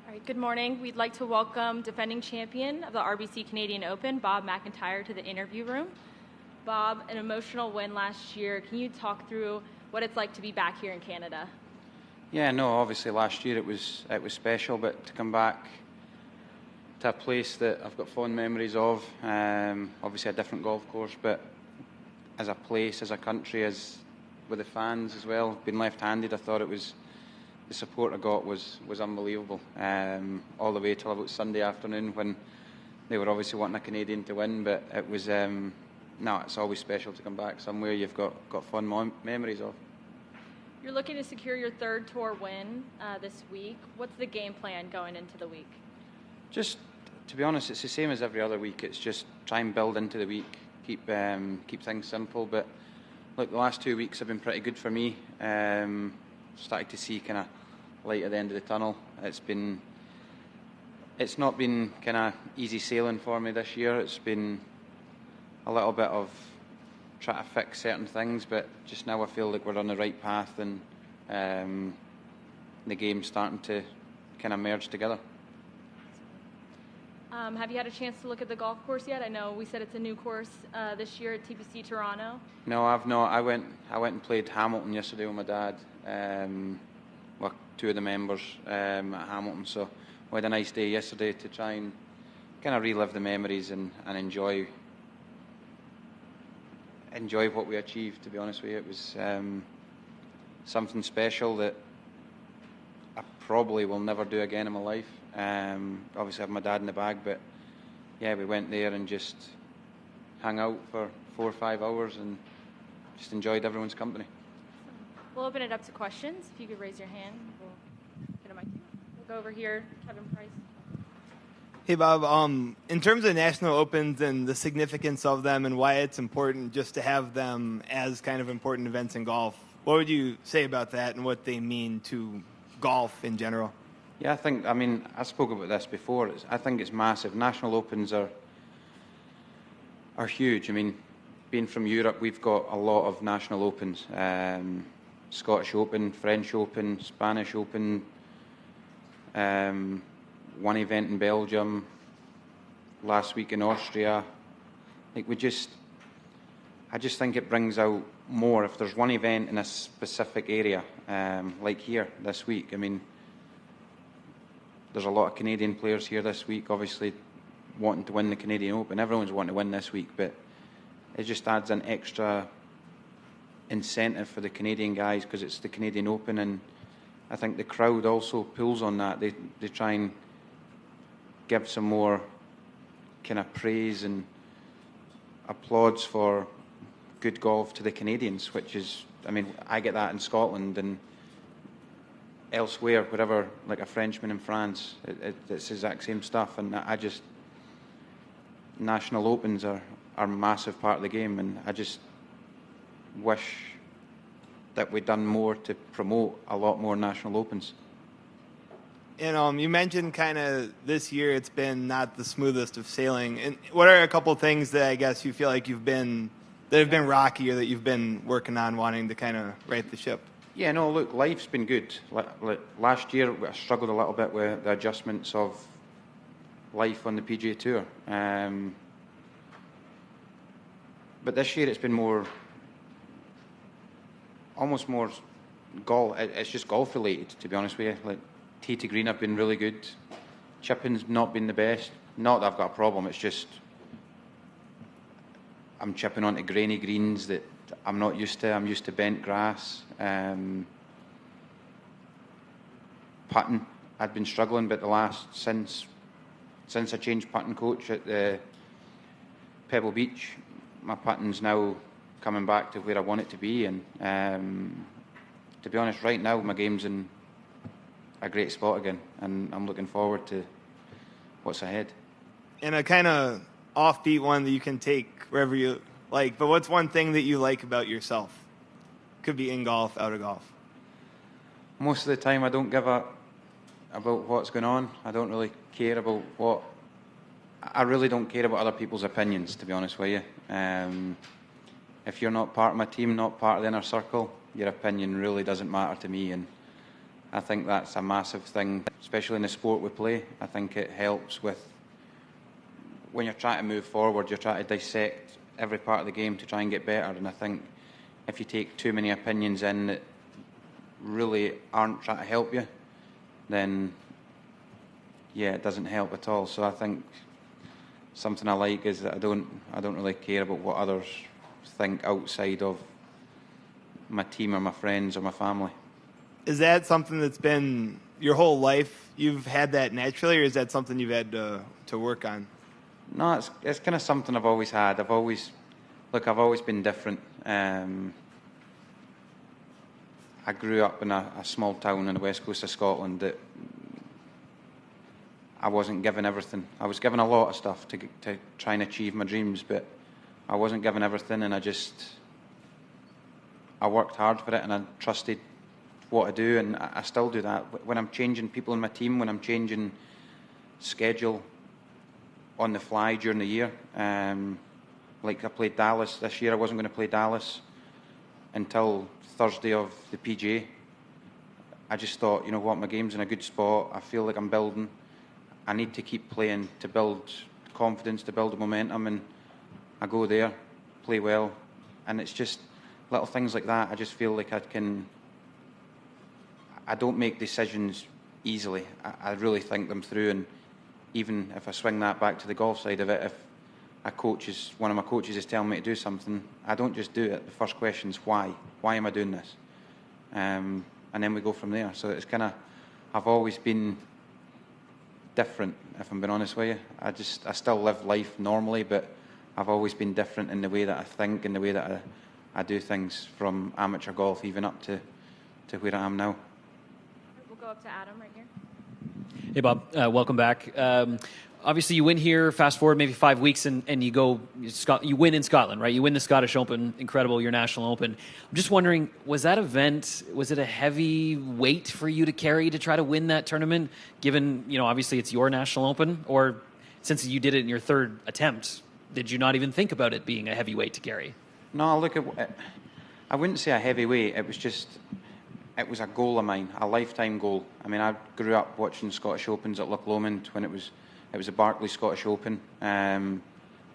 All right, good morning. We'd like to welcome defending champion of the RBC Canadian Open, Bob MacIntyre, to the interview room. Bob, an emotional win last year. Can you talk through what it's like to be back here in Canada? Yeah, no, obviously last year it was special, but to come back to a place that I've got fond memories of, obviously a different golf course, but as a place, as a country, as with the fans as well, being left-handed, I thought the support I got was unbelievable, all the way till about Sunday afternoon when they were obviously wanting a Canadian to win, but it was, it's always special to come back somewhere you've got fond memories of. You're looking to secure your third tour win this week. What's the game plan going into the week? Just, to be honest, it's the same as every other week. It's just try and build into the week, keep things simple, but look, the last 2 weeks have been pretty good for me. Started to see kind of light at the end of the tunnel. It's not been kind of easy sailing for me this year. It's been a little bit of trying to fix certain things, but just now I feel like we're on the right path and the game's starting to kind of merge together. Have you had a chance to look at the golf course yet? I know we said it's a new course this year at TPC Toronto. No, I've not. I went and played Hamilton yesterday with my dad. Well, two of the members at Hamilton. So we had a nice day yesterday to try and kind of relive the memories and enjoy what we achieved. To be honest with you, it was something special that I probably will never do again in my life. Obviously I have my dad in the bag, but yeah, we went there and just hung out for 4 or 5 hours and just enjoyed everyone's company. We'll open it up to questions. If you could raise your hand, we'll get a mic. We'll go over here, Kevin Price. Hey, Bob. In terms of National Opens and the significance of them and why it's important just to have them as kind of important events in golf, what would you say about that and what they mean to golf in general? Yeah, I spoke about this before. I think it's massive. National Opens are huge. I mean, being from Europe, we've got a lot of National Opens. Scottish Open, French Open, Spanish Open, one event in Belgium, last week in Austria. I just think it brings out more. If there's one event in a specific area, like here this week, I mean, there's a lot of Canadian players here this week, obviously wanting to win the Canadian Open. Everyone's wanting to win this week, but it just adds an extra incentive for the Canadian guys because it's the Canadian Open, and I think the crowd also pulls on that. They try and give some more kind of praise and applause for good golf to the Canadians, which is, I mean, I get that in Scotland and elsewhere, wherever, like a Frenchman in France, it's the exact same stuff. And National Opens are a massive part of the game, and I just wish that we'd done more to promote a lot more National Opens. And you mentioned kind of this year it's been not the smoothest of sailing. And what are a couple of things that I guess you feel like that have been rocky or that you've been working on wanting to kind of right the ship? Yeah, no, look, life's been good. Last year, I struggled a little bit with the adjustments of life on the PGA Tour. But this year, it's been almost more golf. It's just golf related, to be honest with you. Like, tee to green, I've been really good. Chipping's not been the best. Not that I've got a problem. It's just I'm chipping onto grainy greens that I'm not used to. I'm used to bent grass. Putting, I'd been struggling, but since I changed putting coach at the Pebble Beach, my putting's now coming back to where I want it to be. And to be honest, right now my game's in a great spot again, and I'm looking forward to what's ahead. And a kind of offbeat one that you can take wherever you like, but what's one thing that you like about yourself? Could be in golf, out of golf. Most of the time I don't give up about what's going on. I don't really care about I really don't care about other people's opinions, to be honest with you. If you're not part of my team, not part of the inner circle, your opinion really doesn't matter to me. And I think that's a massive thing, especially in the sport we play. I think it helps with, when you're trying to move forward, you're trying to dissect every part of the game to try and get better. And I think if you take too many opinions in that really aren't trying to help you, then yeah, it doesn't help at all. So I think something I like is that I don't really care about what others think outside of my team or my friends or my family. Is that something that's been your whole life? You've had that naturally, or is that something you've had to work on? No, it's kind of something I've always had. I've always been different. I grew up in a small town on the west coast of Scotland that I wasn't given everything. I was given a lot of stuff to try and achieve my dreams, but I wasn't given everything, and I worked hard for it, and I trusted what I do, and I still do that. When I'm changing people in my team, when I'm changing schedule on the fly during the year, like I played Dallas this year, I wasn't going to play Dallas until Thursday of the PGA. I just thought, you know what, my game's in a good spot. I feel like I'm building. I need to keep playing to build confidence, to build the momentum, and I go there, play well, and it's just little things like that. I just feel like I don't make decisions easily. I really think them through, and even if I swing that back to the golf side of it, if one of my coaches is telling me to do something, I don't just do it. The first question is why? Why am I doing this? And then we go from there. So it's kind of, I've always been different, if I'm being honest with you. I still live life normally, but I've always been different in the way that I think and the way that I do things, from amateur golf even up to where I am now. We'll go up to Adam right here. Hey, Bob. Welcome back. Obviously, you win here. Fast forward maybe 5 weeks, and you win in Scotland, right? You win the Scottish Open. Incredible, your National Open. I'm just wondering, was that event, was it a heavy weight for you to carry to try to win that tournament, given, obviously it's your National Open? Or since you did it in your third attempt, did you not even think about it being a heavy weight to carry? No, look, I wouldn't say a heavy weight. It was a goal of mine, a lifetime goal. I mean, I grew up watching Scottish Opens at Loch Lomond when it was the Barclays Scottish Open. I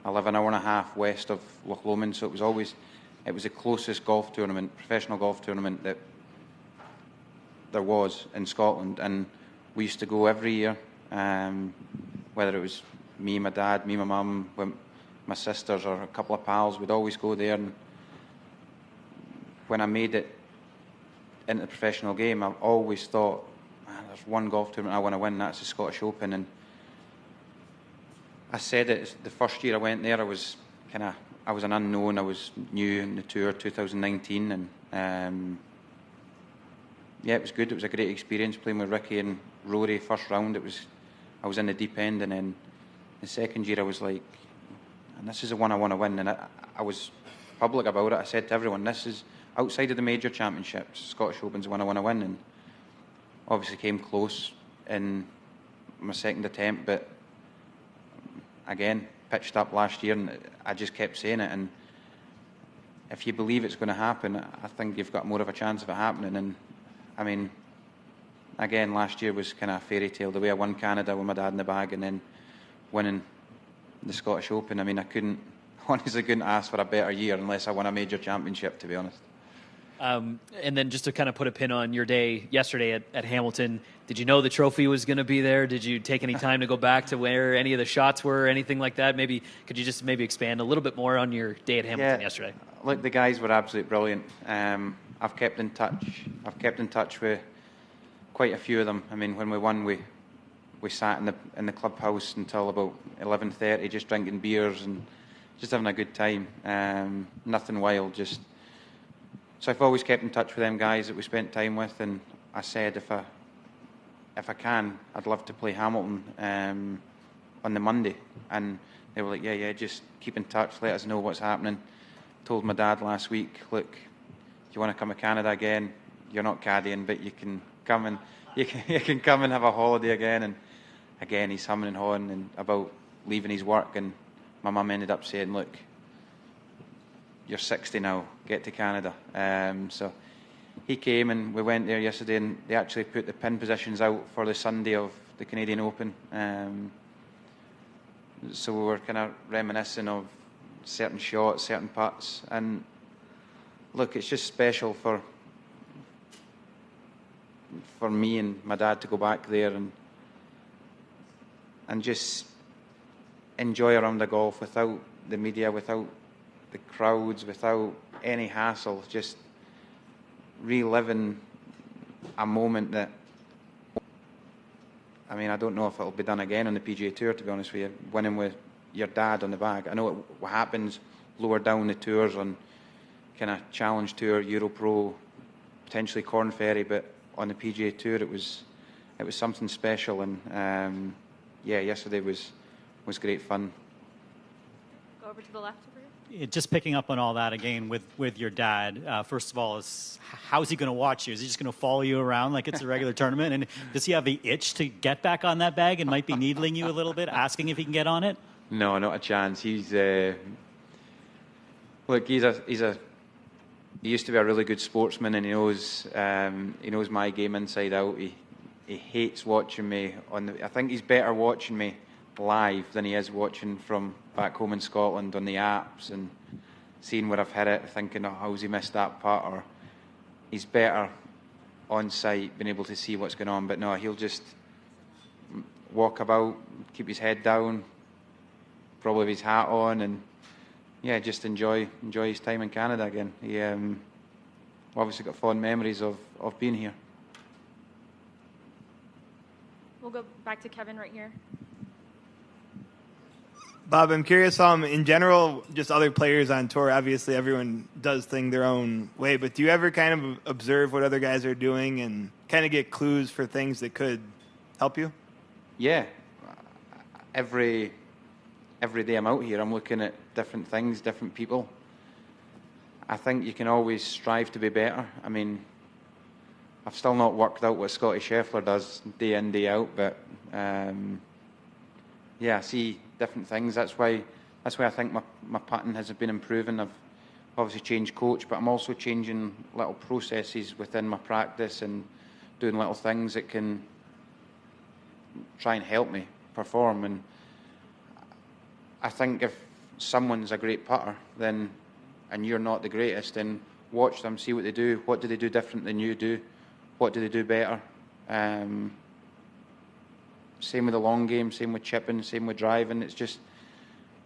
live an hour and a half west of Loch Lomond, so it was the closest golf tournament, professional golf tournament that there was in Scotland, and we used to go every year, whether it was me, my dad, me, my mum, my sisters, or a couple of pals, we'd always go there. And when I made it into the professional game, I've always thought, man, there's one golf tournament I want to win, that's the Scottish Open. And I said it the first year I went there, I was an unknown. I was new in the tour, 2019, and it was good. It was a great experience playing with Ricky and Rory first round. I was in the deep end, and then the second year I was like, and this is the one I want to win. And I was public about it. I said to everyone, this is outside of the major championships, Scottish Open's the one I want to win, and obviously came close in my second attempt, but again, pitched up last year, and I just kept saying it. And if you believe it's going to happen, I think you've got more of a chance of it happening. And I mean, again, last year was kind of a fairy tale, the way I won Canada with my dad in the bag, and then winning the Scottish Open. I mean, honestly couldn't ask for a better year unless I won a major championship, to be honest. And then just to kind of put a pin on your day yesterday at Hamilton, did you know the trophy was going to be there? Did you take any time to go back to where any of the shots were or anything like that? Could you just expand a little bit more on your day at Hamilton yesterday? Look, the guys were absolutely brilliant. I've kept in touch with quite a few of them. I mean, when we won, we sat in the clubhouse until about 11:30, just drinking beers and just having a good time. Nothing wild, just. So I've always kept in touch with them guys that we spent time with, and I said if I can, I'd love to play Hamilton on the Monday. And they were like, yeah, just keep in touch, let us know what's happening. Told my dad last week, look, if you want to come to Canada again, you're not caddying, but you can come and you can come and have a holiday again. And again, he's humming and hawing and about leaving his work, and my mum ended up saying, look, you're 60 now, get to Canada. So he came and we went there yesterday, and they actually put the pin positions out for the Sunday of the Canadian Open. So we were kind of reminiscing of certain shots, certain putts, and look, it's just special for me and my dad to go back there and just enjoy a round of golf without the media, without the crowds, without any hassle, just reliving a moment that, I mean, I don't know if it'll be done again on the PGA Tour, to be honest with you, winning with your dad on the bag. I know what happens lower down the tours on kind of Challenge Tour, Euro Pro, potentially Corn Ferry, but on the PGA Tour it was something special, and yeah, yesterday was great fun. Go over to the left. Just picking up on all that again with your dad, first of all, how's he going to watch you? Is he just going to follow you around like it's a regular tournament? And does he have the itch to get back on that bag and might be needling you a little bit, asking if he can get on it? No, not a chance. He's look, he used to be a really good sportsman, and he knows my game inside out. He hates watching me I think he's better watching me live than he is watching from back home in Scotland on the apps and seeing where I've hit it, thinking, oh, how's he missed that putt, or he's better on site being able to see what's going on. But no, he'll just walk about, keep his head down, probably with his hat on, and yeah, just enjoy his time in Canada again. He obviously got fond memories of being here. We'll go back to Kevin right here. Bob, I'm curious, in general, just other players on tour, obviously everyone does things their own way, but do you ever kind of observe what other guys are doing and kind of get clues for things that could help you? Yeah. Every day I'm out here, I'm looking at different things, different people. I think you can always strive to be better. I mean, I've still not worked out what Scotty Scheffler does day in, day out, but yeah, I see different things. That's why I think my putting has been improving. I've obviously changed coach, but I'm also changing little processes within my practice and doing little things that can try and help me perform. And I think if someone's a great putter, then and you're not the greatest, then watch them, see what they do. What do they do different than you do? What do they do better? Same with the long game, same with chipping, same with driving. It's just,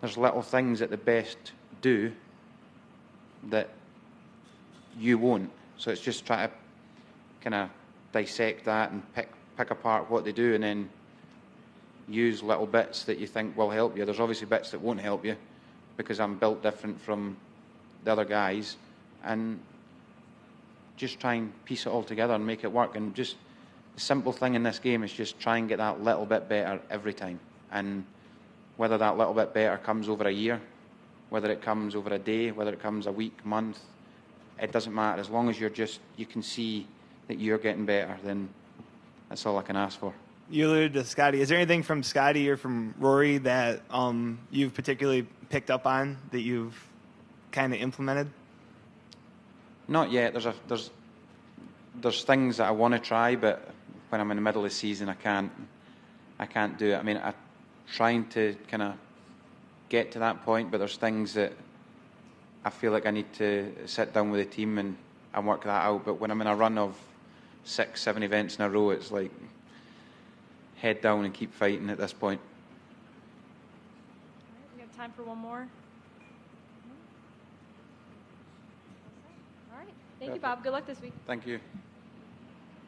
there's little things that the best do that you won't. So it's just try to kind of dissect that and pick apart what they do, and then use little bits that you think will help you. There's obviously bits that won't help you because I'm built different from the other guys, and just try and piece it all together and make it work. And just the simple thing in this game is just try and get that little bit better every time. And whether that little bit better comes over a year, whether it comes over a day, whether it comes a week, month, it doesn't matter. As long as you can see that you're getting better, then that's all I can ask for. You alluded to Scotty. Is there anything from Scotty or from Rory that you've particularly picked up on that you've kind of implemented? Not yet. There's things that I want to try, but when I'm in the middle of the season, I can't do it. I mean, I'm trying to kind of get to that point, but there's things that I feel like I need to sit down with the team and work that out. But when I'm in a run of 6-7 events in a row, it's like head down and keep fighting at this point. We have time for one more. All right. Thank you, Bob. Good luck this week. Thank you.